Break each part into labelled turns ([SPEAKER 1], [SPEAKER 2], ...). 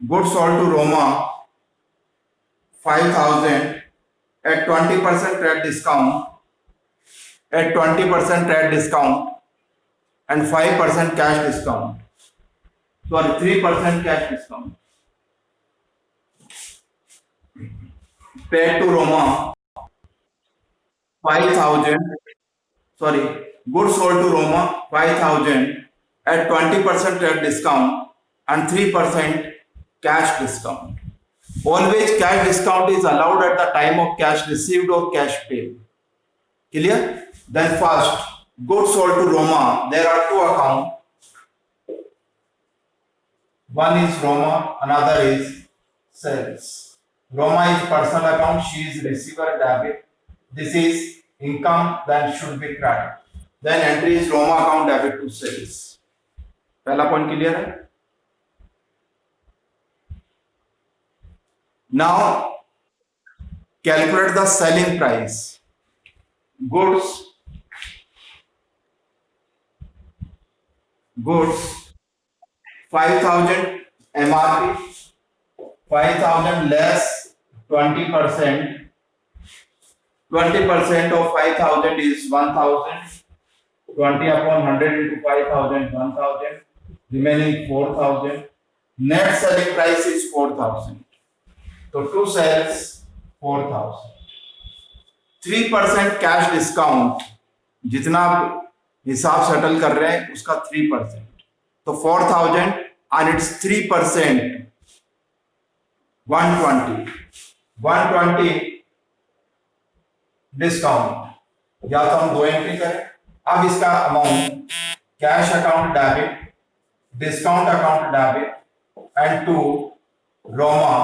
[SPEAKER 1] Goods sold to Roma 5,000 at 20% trade discount, at 20% trade discount and 5% cash discount. Sorry, 3% cash discount. Paid to Roma 5,000. Sorry, goods sold to Roma 5,000 at 20% trade discount and 3% cash discount. Always cash discount is allowed at the time of cash received or cash paid. Clear? Then first, goods sold to Roma. There are two accounts. One is Roma, another is sales. Roma is personal account. She is receiver debit. This is income. Then should be credit. Then entry is Roma account debit to sales. पहला point clear है? Now calculate the selling price. Goods 5,000 MRP, 5,000 less 20%. 20% of 5,000 is 1,000. 20 upon 100 into 5,000, 1,000. Remaining 4,000. Net selling price is 4,000. So two sales 4,000. 3% cash discount, जितना हिसाब settle कर रहे हैं उसका 3%. तो 4,000 and its 3% 120 discount. या तो हम दो एंट्री करें. अब इसका amount cash account debit, discount account debit and to Roma.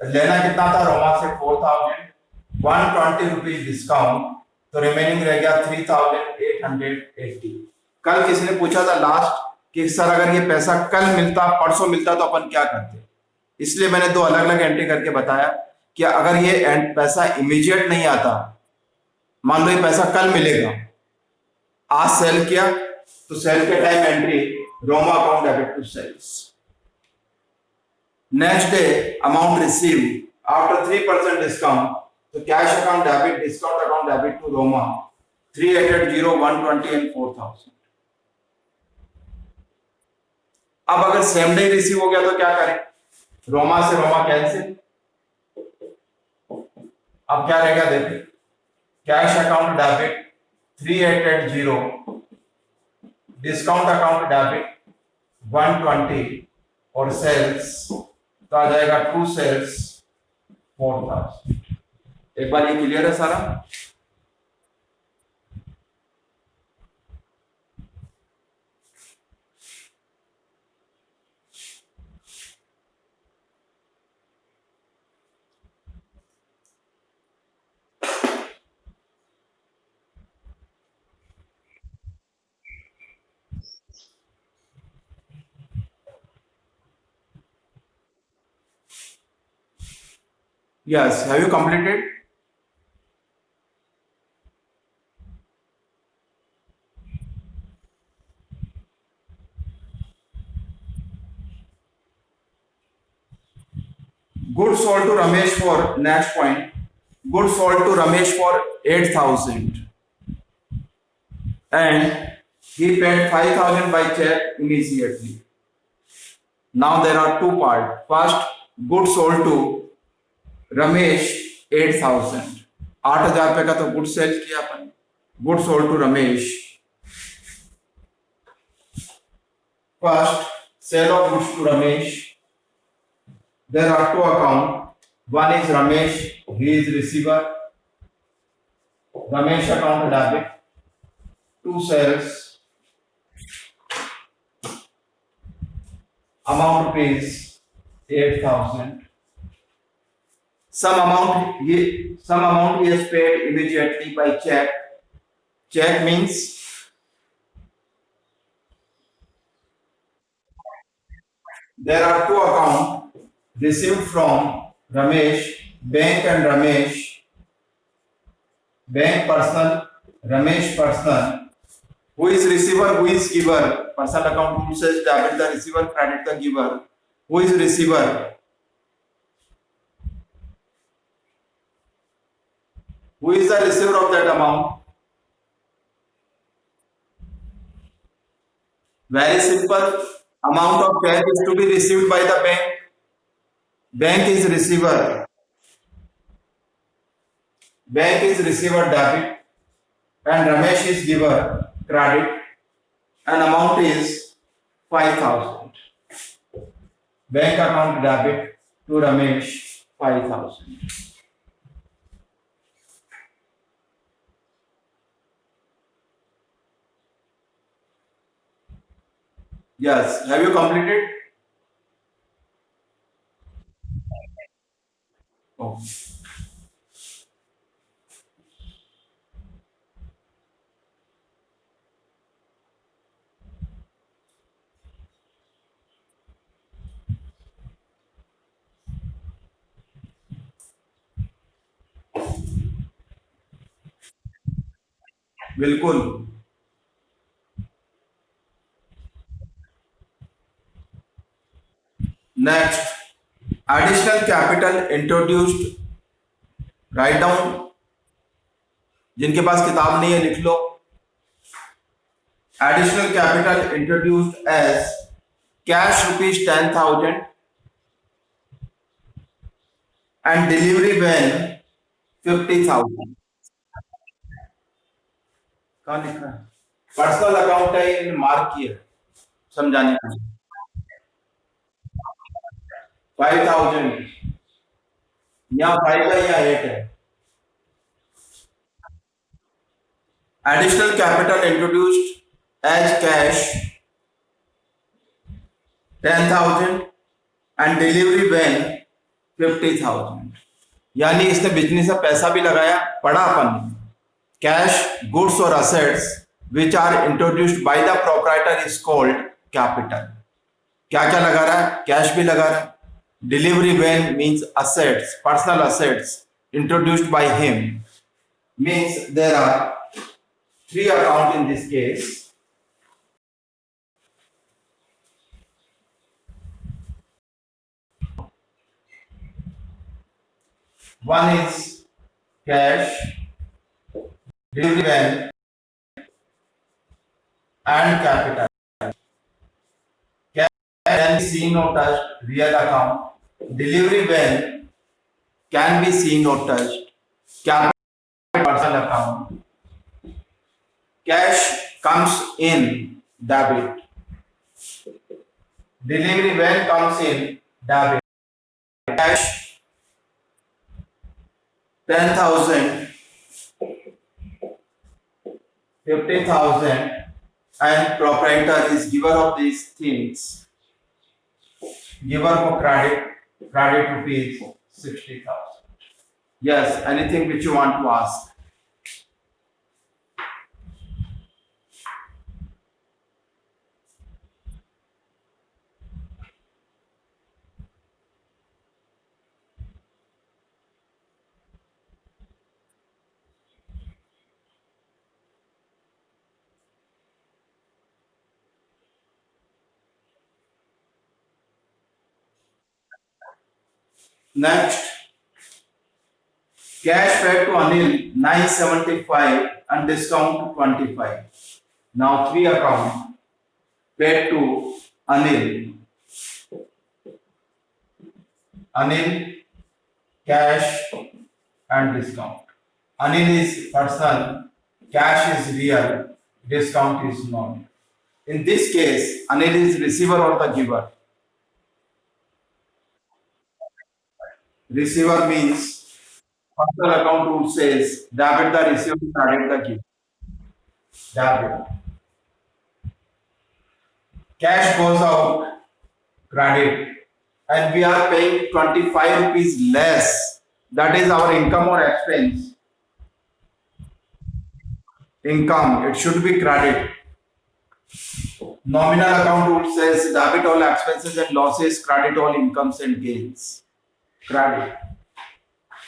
[SPEAKER 1] लेना कितना था रोमा से 4,000, 120 रुपीज डिस्काउंट, तो रिमेनिंग रह गया 3,880. कल किसी ने पूछा था लास्ट कि सर अगर ये पैसा कल मिलता परसों मिलता तो अपन क्या करते. इसलिए मैंने दो अलग अलग एंट्री करके बताया कि अगर ये पैसा इमीडिएट नहीं आता, मान लो ये पैसा कल मिलेगा, आज सेल किया तो सेल के time entry Roma account debit to sales. Next day amount receive after 3% discount, तो cash account debit, discount account debit to Roma 3,880, 120 and 4,000. अब अगर सेम डे रिसीव हो गया तो क्या करें? रोमा से रोमा कैंसिल. अब क्या रहेगा देखिए, cash account debit 3,880, discount account debit 120 और सेल्स तो आ जाएगा 2 सेल्स 4,000. एक बार ये क्लियर है सारा? Yes, have you completed? Goods sold to Ramesh for, next point, goods sold to Ramesh for 8,000 and he paid 5,000 by check immediately. Now there are two parts. First, goods sold to Ramesh 8,000, 8,000 रुपए का तो good sale किया अपन. Good sold to Ramesh. First sale of goods to Ramesh. There are two account. One is Ramesh, he is receiver. Ramesh account debit, to sales, amount rupees 8,000. Some amount he has paid immediately by check. Check means there are two accounts received from Ramesh, bank and Ramesh, bank personal, Ramesh personal. Who is receiver, who is giver? Personal account who says debit the receiver, credit the giver. Who is receiver? Who is the receiver of that amount? Very simple. Amount of cash is to be received by the bank. Bank is receiver. Bank is receiver debit and Ramesh is giver credit and amount is 5,000. Bank account debit to Ramesh 5,000. Yes. Have you completed? Oh, बिल्कुल. Next, additional capital introduced. Write down. जिनके पास किताब नहीं है लिख लो. Additional capital introduced as cash rupees 10,000 and delivery van 50,000. कहाँ लिखा है? Personal account है, इन मार्क किया समझाने के लिए. 5,000 यहाँ 5 है या 8 है. Additional capital introduced as cash 10,000 and delivery van 50,000. यानी इसने बिजनेस में पैसा भी लगाया. पढ़ा अपन. Cash, goods or assets which are introduced by the proprietor is called capital. क्या क्या लगा रहा है? कैश भी लगा रहा है. Delivery van means assets, personal assets introduced by him. Means there are 3 accounts in this case. One is cash, delivery van and capital. Cash can be seen or touched, real account. Delivery van can be seen or touched, capital personal account. Cash comes in debit. Delivery van comes in debit. Cash 10,000, 50,000 and proprietor is giver of these things. Giver for credit rupees 60,000. Yes, anything which you want to ask. Next, cash paid to Anil 975 and discount 25. Now 3 account paid to Anil. Anil, cash and discount. Anil is personal, cash is real, discount is non. In this case, Anil is receiver or the giver. Receiver means personal account rule says debit the receiver, credit the giver. Debit. Cash goes out, credit, and we are paying 25 rupees less. That is our income or expense. Income, it should be credit. Nominal account rule says debit all expenses and losses, credit all incomes and gains. Credit.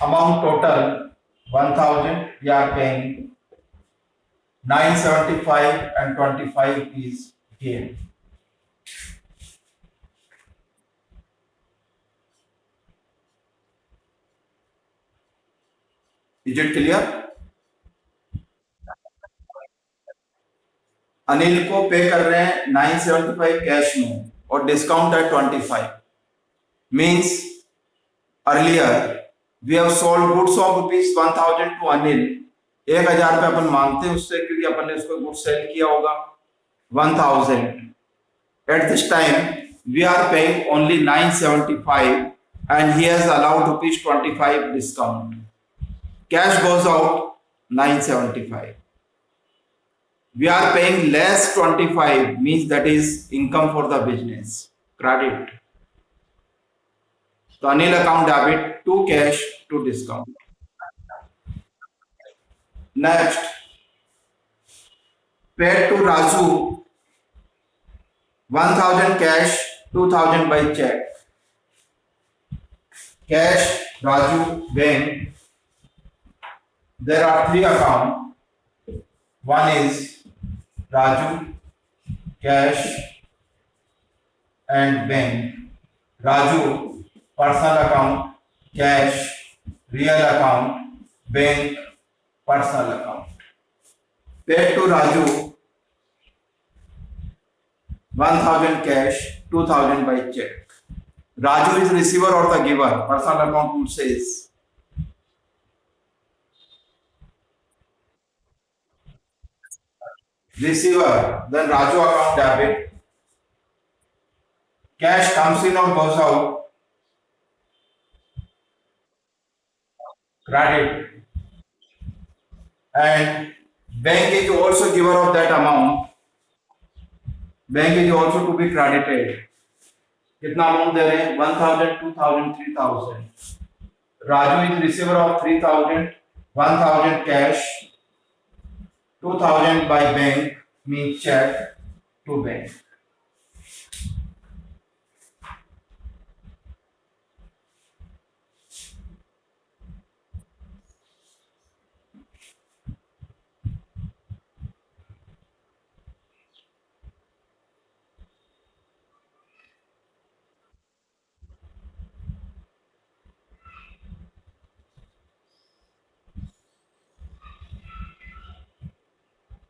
[SPEAKER 1] Amount total 1,000. We are paying 975 and 25 is gain. Is it clear? Anil को पे कर रहे हैं 975 cash में और discount है 25, means earlier we have sold goods of rupees 1000 to Anil. 1000 रुपये अपन मांगते हैं उससे क्योंकि अपन ने उसको गुड सेल किया होगा 1000। At this time we are paying only 975 and he has allowed rupees 25 discount. Cash goes out 975. We are paying less 25 means that is income for the business. Credit. So Anil account debit to cash to discount. Next, paid to Raju 1000 cash, 2000 by check. Cash, Raju, bank. There are three accounts. One is Raju, cash and bank. Raju, personal account, cash, real account, bank, personal account. Paid to Raju 1000 cash, 2000 by check. Raju is receiver or the giver. Personal account would says receiver. Then Raju account debit. Cash comes in or goes out. Credit. And bank is also giver of that amount. Bank is also to be credited. कितना amount दे रहे हैं 1000, 2000, 3000. Raju is receiver of 3000, 1000 cash, 2000 by bank means check to bank.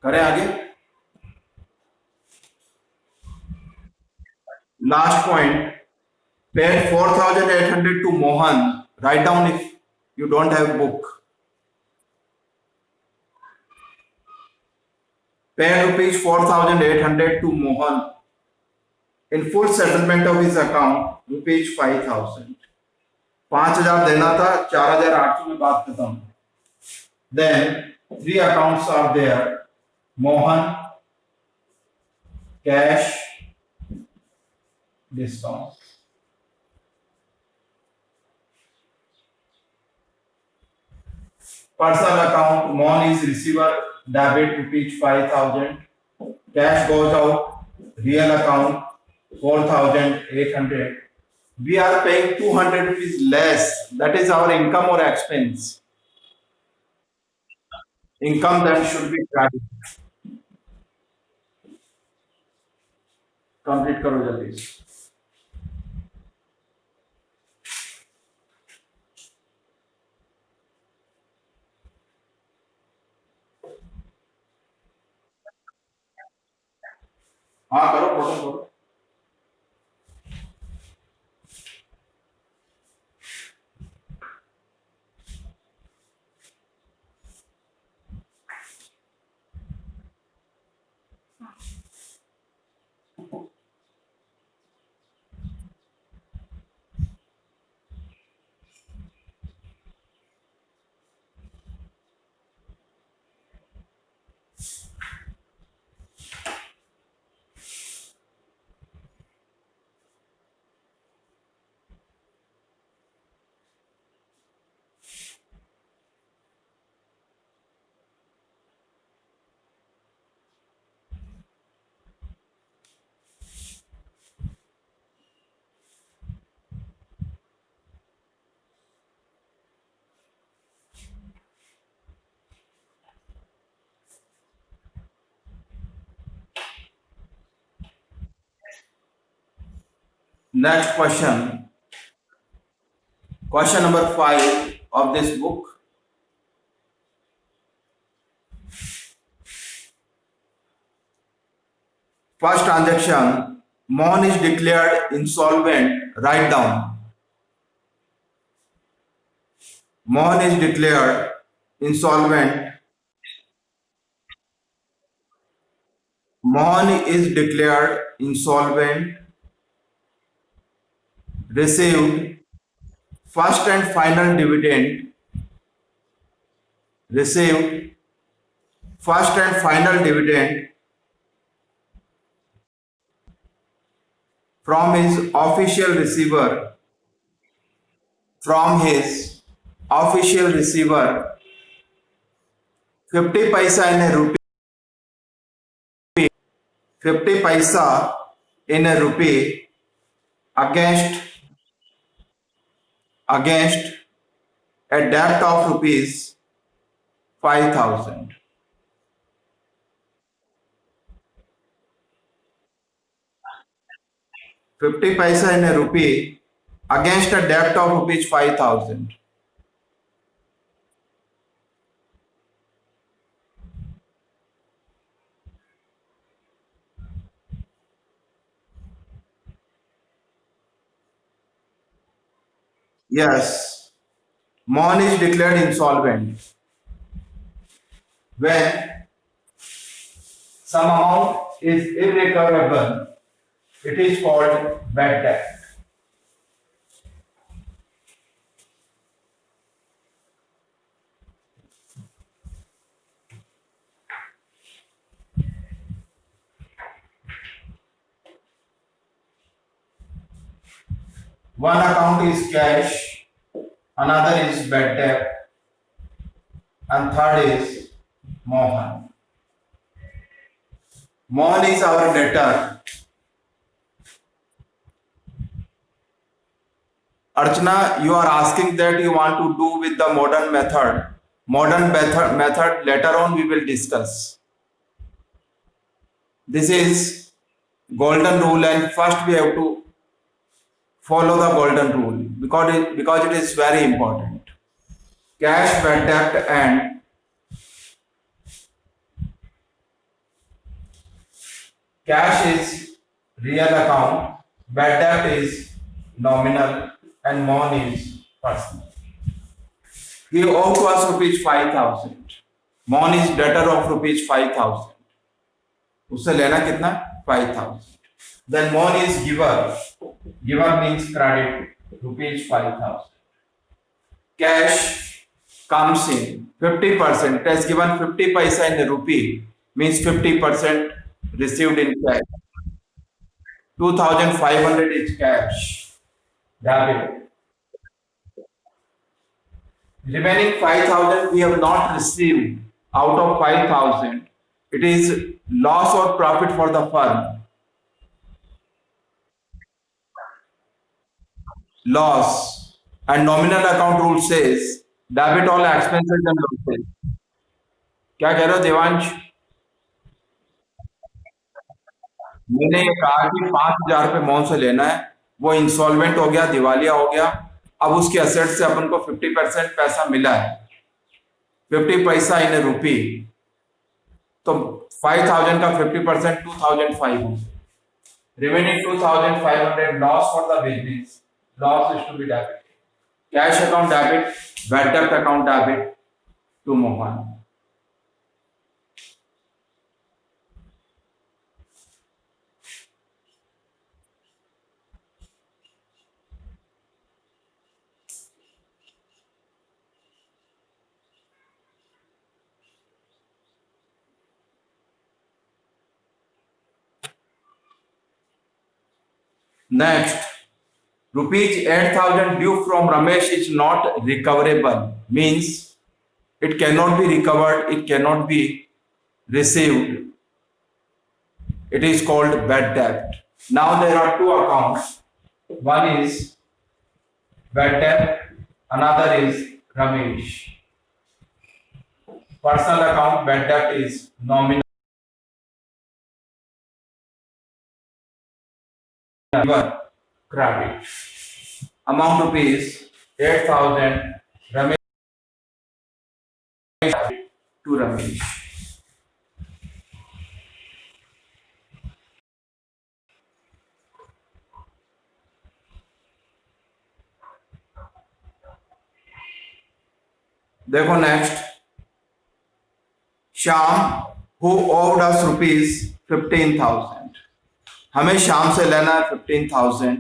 [SPEAKER 1] करें आगे. Last point, paid 4800 to Mohan. Write down if you don't have book. Paid rupees 4800 to Mohan in full settlement of his account rupees 5000. 5000 देना था, 4800 में बात खत्म. Then three accounts are there. Mohan, cash, discount. Personal account, Mohan is receiver, debit rupees 5000. Cash goes out, real account 4800. We are paying 200 rupees less. That is our income or expense. Income then should be credited. Complete करो जल्दी. हाँ करो, photo करो. Next question. Question number 5 of this book. First transaction, Mohan is declared insolvent. Write down. Mohan is declared insolvent. Mohan is declared insolvent. Received first and final dividend. Received first and final dividend from his official receiver. From his official receiver, 50 paisa in a rupee. 50 paisa in a rupee against a debt of rupees 5,000. 50 paisa in a rupee against a debt of rupees 5,000. Yes, Mohan is declared insolvent when some amount is irrecoverable. It is called bad debt. One account is cash, another is bad debt, and third is Mohan. Mohan is our debtor. Archana, you are asking that you want to do with the modern method. Modern method later on we will discuss. This is golden rule, and first we have to follow the golden rule because it is very important. Cash, bad debt, and cash is real account, bad debt is nominal, and Mohan is personal. He owed to us rupees 5,000. Mohan is debtor of rupees 5,000. उससे लेना कितना 5,000. Then Mohan is giver. Giver means credit rupees 5,000. Cash comes in 50%. It has given 50 paisa in a rupee means 50% received in cash. 2,500 is cash. Debit. Remaining 5,000 we have not received out of 5,000. It is loss or profit for the firm. Loss. And nominal account rule says debit all expenses and losses. क्या कह रहे हो देवांश? मैंने ये कहा कि 5,000 रुपये मोहन से लेना है, वो इंसॉल्वेंट हो गया, दिवालिया हो गया, अब उसके असेट से अपन को 50% पैसा मिला है, 50 पैसा इन ए रूपी, तो 5,000 का 50% 2,500. Remaining 2,500 loss for the business. Loss is to be debited. Cash account debit, bad debt account debit to Mohan. Next, rupees 8,000 due from Ramesh is not recoverable. Means it cannot be recovered, it cannot be received. It is called bad debt. Now there are two accounts. One is bad debt, another is Ramesh. Personal account bad debt is nominal credit. Amount rupees 8,000 Ramesh to Ramesh. देखो next, Shyam who owed us rupees 15,000, हमें श्याम से लेना है 15,000,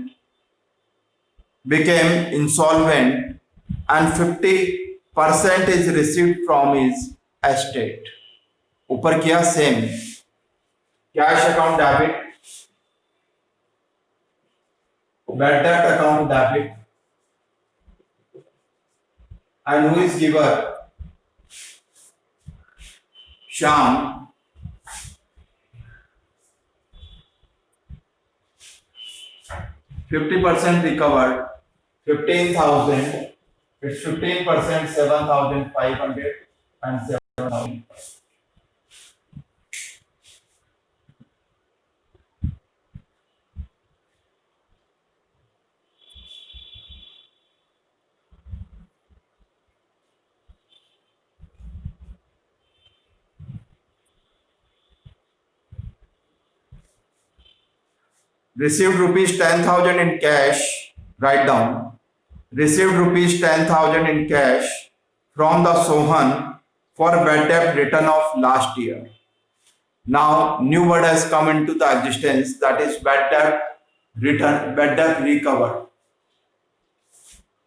[SPEAKER 1] became insolvent and 50% is received from his estate. ऊपर किया same, cash account debit, bad debt account debit, and who is giver? Shyam. 50% recovered, 15,000. It's 15%, 7,500 and 7,000. Received rupees 10,000 in cash, write down. Received rupees 10,000 in cash from the Sohan for bad debt written off last year. Now, new word has come into the existence, that is bad debt return, bad debt recovered.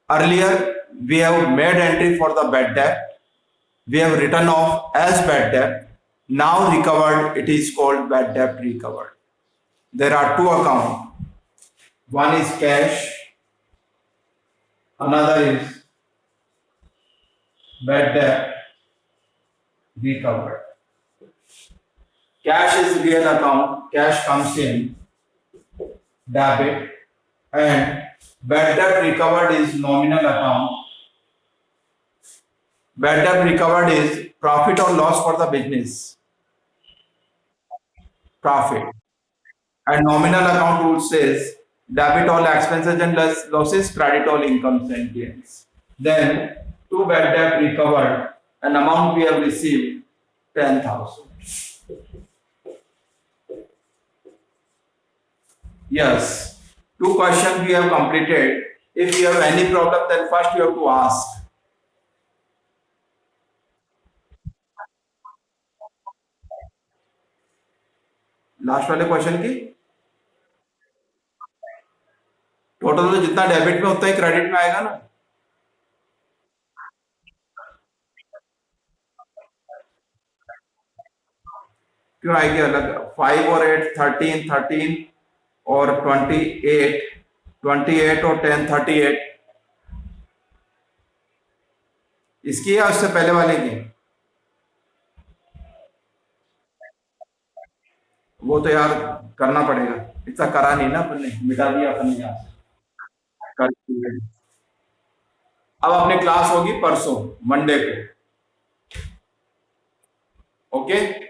[SPEAKER 1] Earlier, we have made entry for the bad debt. We have written off as bad debt. Now recovered, it is called bad debt recovered. There are two accounts. One is cash, another is bad debt recovered. Cash is real account, cash comes in, debit, and bad debt recovered is nominal account. Bad debt recovered is profit or loss for the business. Profit. And nominal account rule says debit all expenses and less losses, credit all incomes and gains. Then two bad debt recovered, an amount we have received 10,000. Yes, two questions we have completed. If you have any problem, then first you have to ask. Last वाले question की total तो जितना debit में उतना ही credit में आएगा ना. क्यों आएगी अलग? 5 और 8, 13, 13 और 28, 28 और 10, 38. इसकी या उससे पहले वाले की? वो तो यार करना पड़ेगा, इतना करा नहीं ना अपन ने, मिटा दिया अपन ने यहाँ से. अब अपनी क्लास होगी परसों मंडे को. ओके.